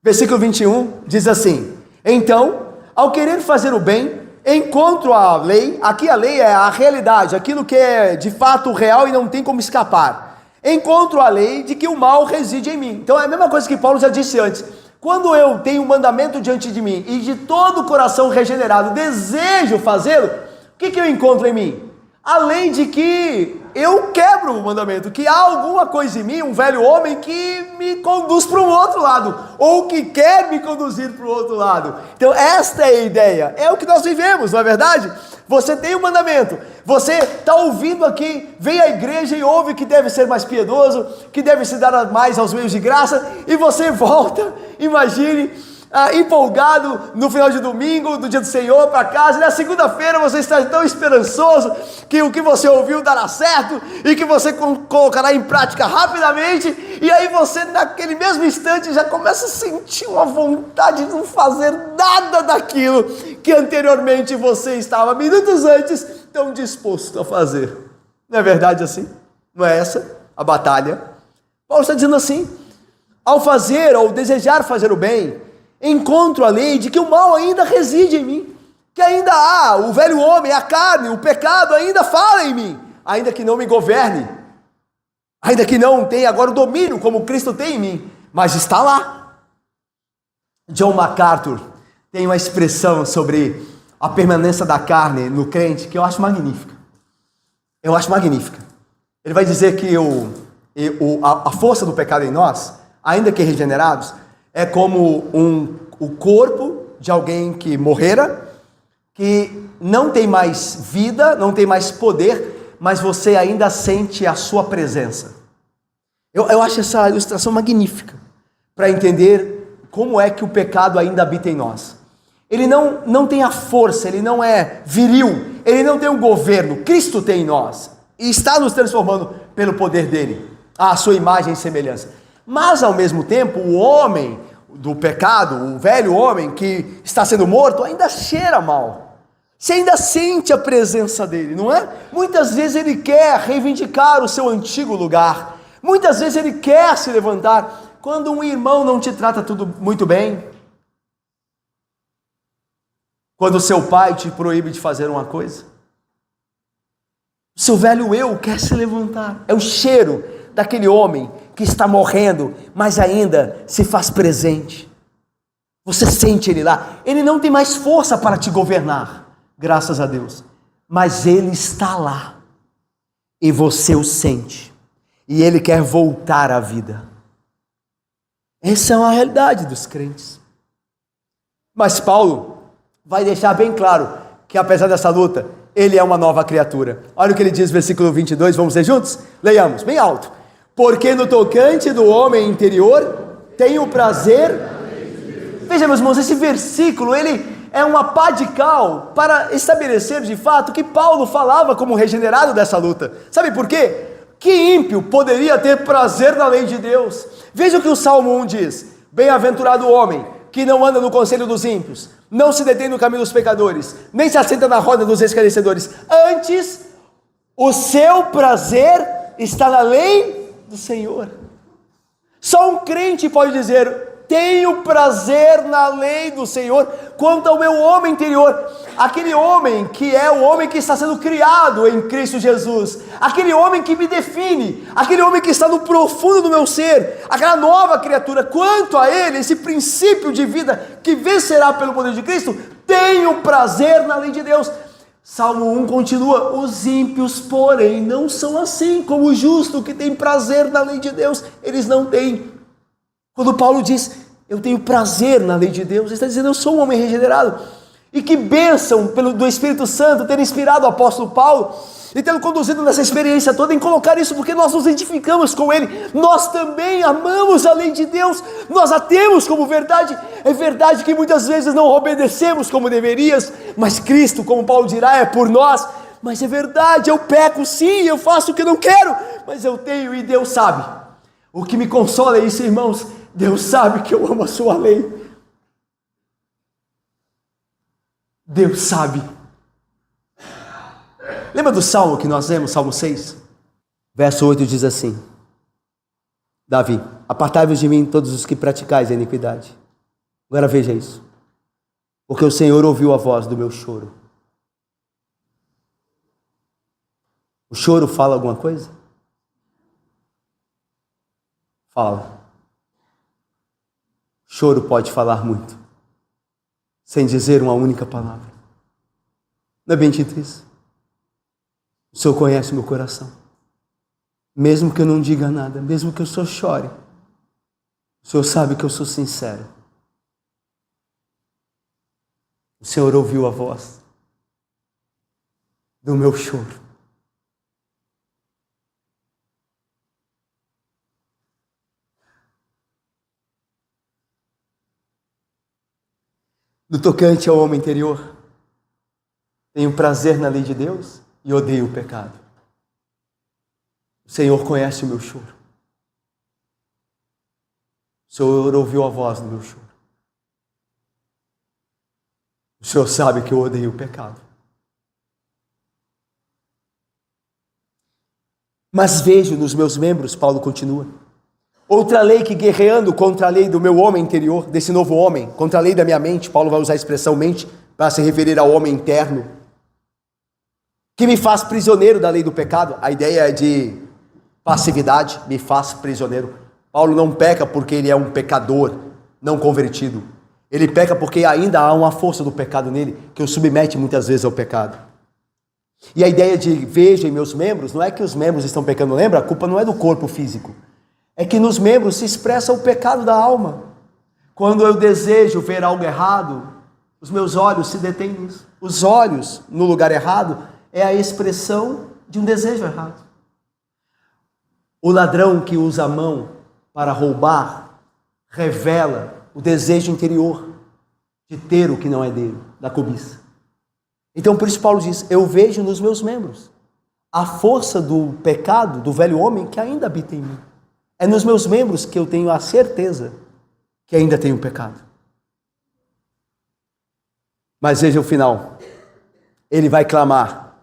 Versículo 21 diz assim: então, ao querer fazer o bem, encontro a lei. Aqui a lei é a realidade, aquilo que é de fato real e não tem como escapar. Encontro a lei de que o mal reside em mim. Então é a mesma coisa que Paulo já disse antes. Quando eu tenho um mandamento diante de mim e de todo o coração regenerado desejo fazê-lo, o que eu encontro em mim? A lei de que eu quebro o mandamento, que há alguma coisa em mim, um velho homem que me conduz para um outro lado, ou que quer me conduzir para o outro lado. Então esta é a ideia, é o que nós vivemos, não é verdade? Você tem um mandamento, você está ouvindo aqui, vem à igreja e ouve que deve ser mais piedoso, que deve se dar mais aos meios de graça, e você volta, imagine, empolgado no final de domingo, do dia do Senhor, para casa, e na segunda-feira você está tão esperançoso que o que você ouviu dará certo e que você colocará em prática rapidamente, e aí você naquele mesmo instante já começa a sentir uma vontade de não fazer nada daquilo que anteriormente você estava minutos antes tão disposto a fazer. Não é verdade assim? Não é essa a batalha? Paulo está dizendo assim: ao fazer ou desejar fazer o bem, encontro a lei de que o mal ainda reside em mim, que ainda há o velho homem, a carne, o pecado ainda fala em mim, ainda que não me governe, ainda que não tenha agora o domínio como Cristo tem em mim, mas está lá. John MacArthur tem uma expressão sobre a permanência da carne no crente que eu acho magnífica. Eu acho magnífica. Ele vai dizer que a força do pecado em nós, ainda que regenerados, é como o corpo de alguém que morrera, que não tem mais vida, não tem mais poder, mas você ainda sente a sua presença. Eu acho essa ilustração magnífica para entender como é que o pecado ainda habita em nós. Ele não tem a força, ele não é viril, ele não tem um governo. Cristo tem em nós e está nos transformando pelo poder dele, à sua imagem e semelhança. Mas ao mesmo tempo, o homem do pecado, o velho homem que está sendo morto, ainda cheira mal. Você ainda sente a presença dele, não é? Muitas vezes ele quer reivindicar o seu antigo lugar. Muitas vezes ele quer se levantar. Quando um irmão não te trata tudo muito bem, quando o seu pai te proíbe de fazer uma coisa, o seu velho eu quer se levantar. É o cheiro daquele homem que está morrendo, mas ainda se faz presente. Você sente ele lá. Ele não tem mais força para te governar, graças a Deus, mas ele está lá e você o sente e ele quer voltar à vida. Essa é uma realidade dos crentes. Mas Paulo vai deixar bem claro que apesar dessa luta, ele é uma nova criatura. Olha o que ele diz, versículo 22, vamos ler juntos? Leiamos, bem alto. Porque no tocante do homem interior, tenho prazer. Veja, meus irmãos, esse versículo, ele é uma pá de cal para estabelecer de fato que Paulo falava como regenerado dessa luta. Sabe por quê? Que ímpio poderia ter prazer na lei de Deus? Veja o que o Salmo 1 diz. Bem-aventurado o homem que não anda no conselho dos ímpios, não se detém no caminho dos pecadores, nem se assenta na roda dos escarnecedores. Antes, o seu prazer está na lei do Senhor. Só um crente pode dizer: tenho prazer na lei do Senhor. Quanto ao meu homem interior, aquele homem que é o homem que está sendo criado em Cristo Jesus, aquele homem que me define, aquele homem que está no profundo do meu ser, aquela nova criatura, quanto a ele, esse princípio de vida que vencerá pelo poder de Cristo, tenho prazer na lei de Deus. Salmo 1 continua: os ímpios, porém, não são assim como o justo que tem prazer na lei de Deus. Eles não têm. Quando Paulo diz: eu tenho prazer na lei de Deus, ele está dizendo: eu sou um homem regenerado. E que bênção do Espírito Santo ter inspirado o apóstolo Paulo e tê-lo conduzido nessa experiência toda em colocar isso, porque nós nos identificamos com ele. Nós também amamos a lei de Deus, nós a temos como verdade. É verdade que muitas vezes não obedecemos como deveríamos, mas Cristo, como Paulo dirá, é por nós. Mas é verdade, eu peco sim, eu faço o que não quero, mas eu tenho, e Deus sabe. O que me consola é isso, irmãos: Deus sabe que eu amo a sua lei. Deus sabe. Lembra do salmo que nós lemos, Salmo 6? Verso 8 diz assim: Davi, apartai-vos de mim todos os que praticais a iniquidade. Agora veja isso. Porque o Senhor ouviu a voz do meu choro. O choro fala alguma coisa? Fala. Choro pode falar muito, sem dizer uma única palavra. Não é bem dito isso? O Senhor conhece o meu coração. Mesmo que eu não diga nada, mesmo que eu só chore, o Senhor sabe que eu sou sincero. O Senhor ouviu a voz do meu choro. No tocante ao homem interior, tenho prazer na lei de Deus e odeio o pecado. O Senhor conhece o meu choro. O Senhor ouviu a voz do meu choro. O Senhor sabe que eu odeio o pecado. Mas vejo nos meus membros, Paulo continua, outra lei que, guerreando contra a lei do meu homem interior, desse novo homem, contra a lei da minha mente, Paulo vai usar a expressão mente para se referir ao homem interno, que me faz prisioneiro da lei do pecado. A ideia é de passividade, me faz prisioneiro. Paulo não peca porque ele é um pecador não convertido. Ele peca porque ainda há uma força do pecado nele, que o submete muitas vezes ao pecado. E a ideia de veja em meus membros, não é que os membros estão pecando, lembra? A culpa não é do corpo físico. É que nos membros se expressa o pecado da alma. Quando eu desejo ver algo errado, os meus olhos se detêm nisso. Os olhos, no lugar errado, é a expressão de um desejo errado. O ladrão que usa a mão para roubar, revela o desejo interior de ter o que não é dele, da cobiça. Então por isso Paulo diz, eu vejo nos meus membros a força do pecado, do velho homem que ainda habita em mim. É nos meus membros que eu tenho a certeza que ainda tenho pecado. Mas veja o final. Ele vai clamar.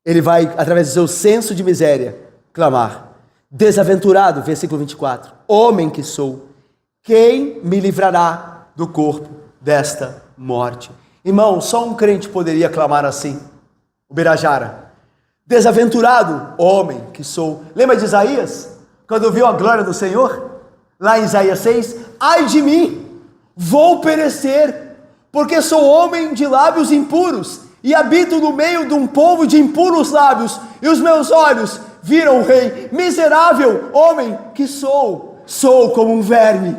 Ele vai, através do seu senso de miséria, clamar. Desaventurado, versículo 24. Homem que sou, quem me livrará do corpo desta morte? Irmão, só um crente poderia clamar assim. O Birajara. Desaventurado, homem que sou. Lembra de Isaías? Quando viu a glória do Senhor? Lá em Isaías 6. Ai de mim, vou perecer, porque sou homem de lábios impuros e habito no meio de um povo de impuros lábios, e os meus olhos viram o rei. Miserável homem que sou como um verme.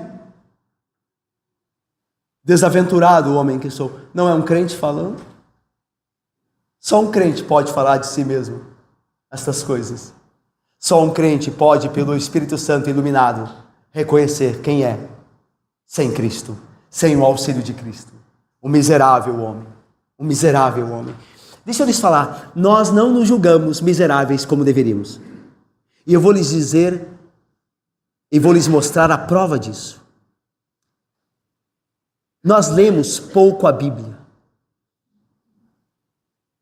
Desaventurado homem que sou. Não é um crente falando? Só um crente pode falar de si mesmo estas coisas. Só um crente pode, pelo Espírito Santo iluminado, reconhecer quem é sem Cristo, sem o auxílio de Cristo. O miserável homem. O miserável homem. Deixa eu lhes falar, nós não nos julgamos miseráveis como deveríamos. E eu vou lhes dizer, e vou lhes mostrar a prova disso. Nós lemos pouco a Bíblia.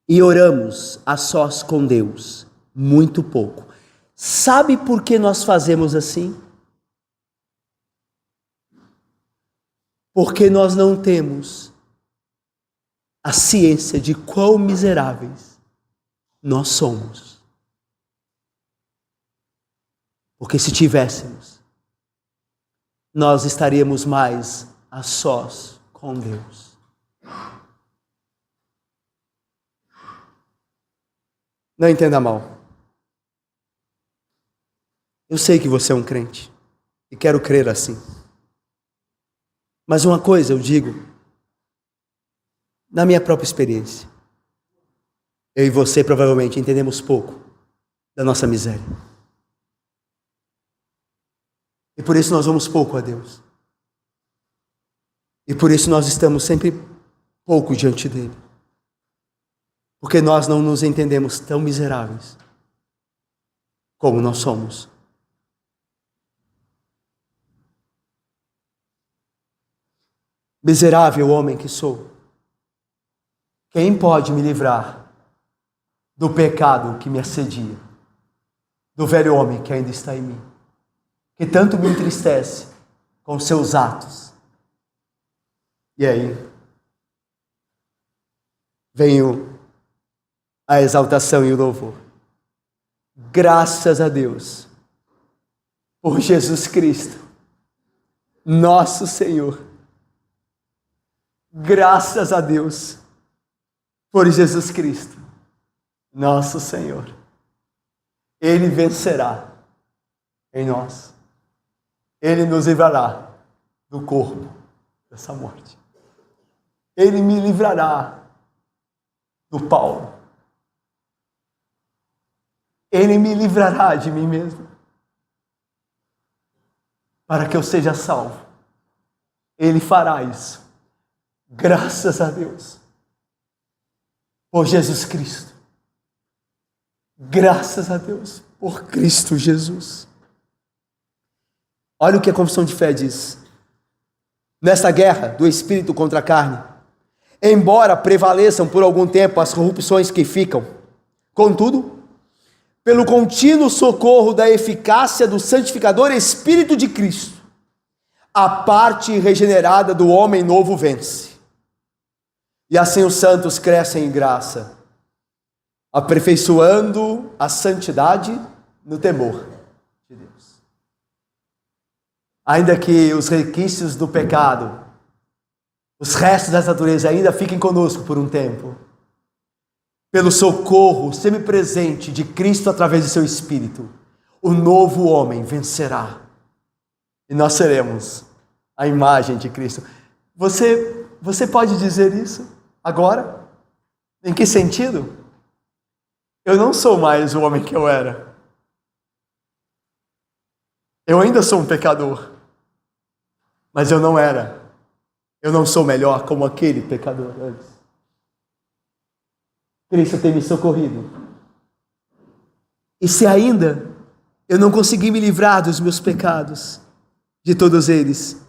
E oramos a sós com Deus, muito pouco. Sabe por que nós fazemos assim? Porque nós não temos a ciência de quão miseráveis nós somos. Porque se tivéssemos, nós estaríamos mais a sós com Deus. Não entenda mal. Eu sei que você é um crente e quero crer assim. Mas uma coisa eu digo, na minha própria experiência, eu e você provavelmente entendemos pouco da nossa miséria. E por isso nós vamos pouco a Deus. E por isso nós estamos sempre pouco diante dele. Porque nós não nos entendemos tão miseráveis como nós somos. Miserável homem que sou, quem pode me livrar do pecado que me assedia, do velho homem que ainda está em mim, que tanto me entristece com seus atos? E aí, vem a exaltação e o louvor. Graças a Deus, por Jesus Cristo, nosso Senhor. Graças a Deus, por Jesus Cristo, nosso Senhor. Ele vencerá em nós. Ele nos livrará do corpo dessa morte. Ele me livrará do Paulo. Ele me livrará de mim mesmo, para que eu seja salvo. Ele fará isso. Graças a Deus, por Jesus Cristo. Graças a Deus, por Cristo Jesus. Olha o que a confissão de fé diz. Nesta guerra do espírito contra a carne, embora prevaleçam por algum tempo as corrupções que ficam, contudo, pelo contínuo socorro da eficácia do santificador Espírito de Cristo, a parte regenerada do homem novo vence. E assim os santos crescem em graça, aperfeiçoando a santidade no temor de Deus. Ainda que os requisitos do pecado os restos dessa natureza ainda fiquem conosco por um tempo. Pelo socorro sempre-presente de Cristo através de seu Espírito, o novo homem vencerá. E nós seremos a imagem de Cristo. Você pode dizer isso agora? Em que sentido? Eu não sou mais o homem que eu era. Eu ainda sou um pecador. Mas eu não era. Eu não sou melhor como aquele pecador antes. Cristo tem me socorrido. E se ainda eu não consegui me livrar dos meus pecados, de todos eles,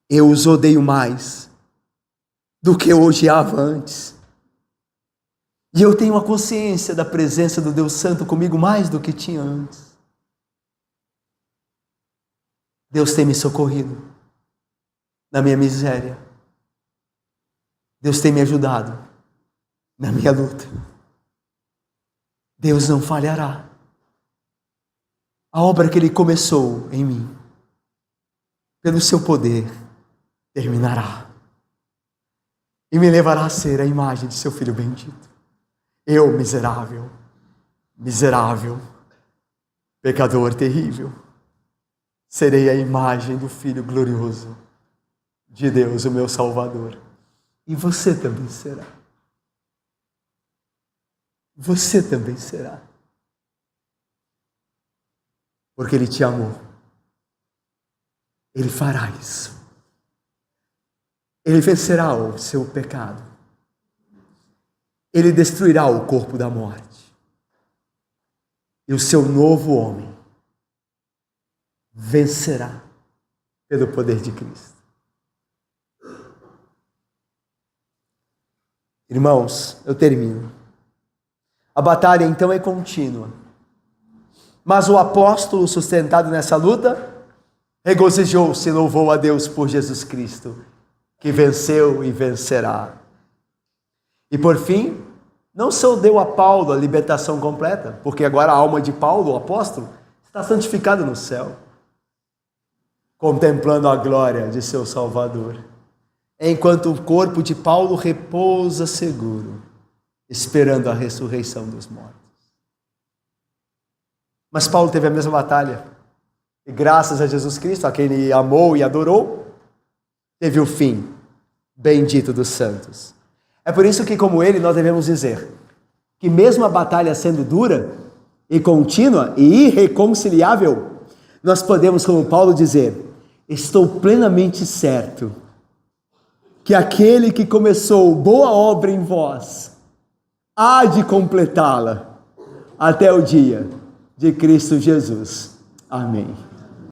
eu os odeio mais do que eu odiava antes. E eu tenho a consciência da presença do Deus Santo comigo mais do que tinha antes. Deus tem me socorrido na minha miséria. Deus tem me ajudado na minha luta. Deus não falhará. A obra que Ele começou em mim, pelo seu poder, terminará. E me levará a ser a imagem de seu Filho bendito. Eu, miserável, pecador terrível, serei a imagem do Filho glorioso de Deus, o meu Salvador. E você também será. Você também será. Porque Ele te amou. Ele fará isso. Ele vencerá o seu pecado. Ele destruirá o corpo da morte. E o seu novo homem vencerá pelo poder de Cristo. Irmãos, eu termino. A batalha então é contínua. Mas o apóstolo, sustentado nessa luta, regozijou-se e louvou a Deus por Jesus Cristo, que venceu e vencerá. E por fim, não só deu a Paulo a libertação completa, porque agora a alma de Paulo, o apóstolo, está santificada no céu, contemplando a glória de seu Salvador, enquanto o corpo de Paulo repousa seguro, esperando a ressurreição dos mortos. Mas Paulo teve a mesma batalha, e graças a Jesus Cristo, a quem ele amou e adorou, teve o fim bendito dos santos. É por isso que, como ele, nós devemos dizer que mesmo a batalha sendo dura e contínua e irreconciliável, nós podemos, como Paulo, dizer: estou plenamente certo que aquele que começou boa obra em vós há de completá-la até o dia de Cristo Jesus. Amém.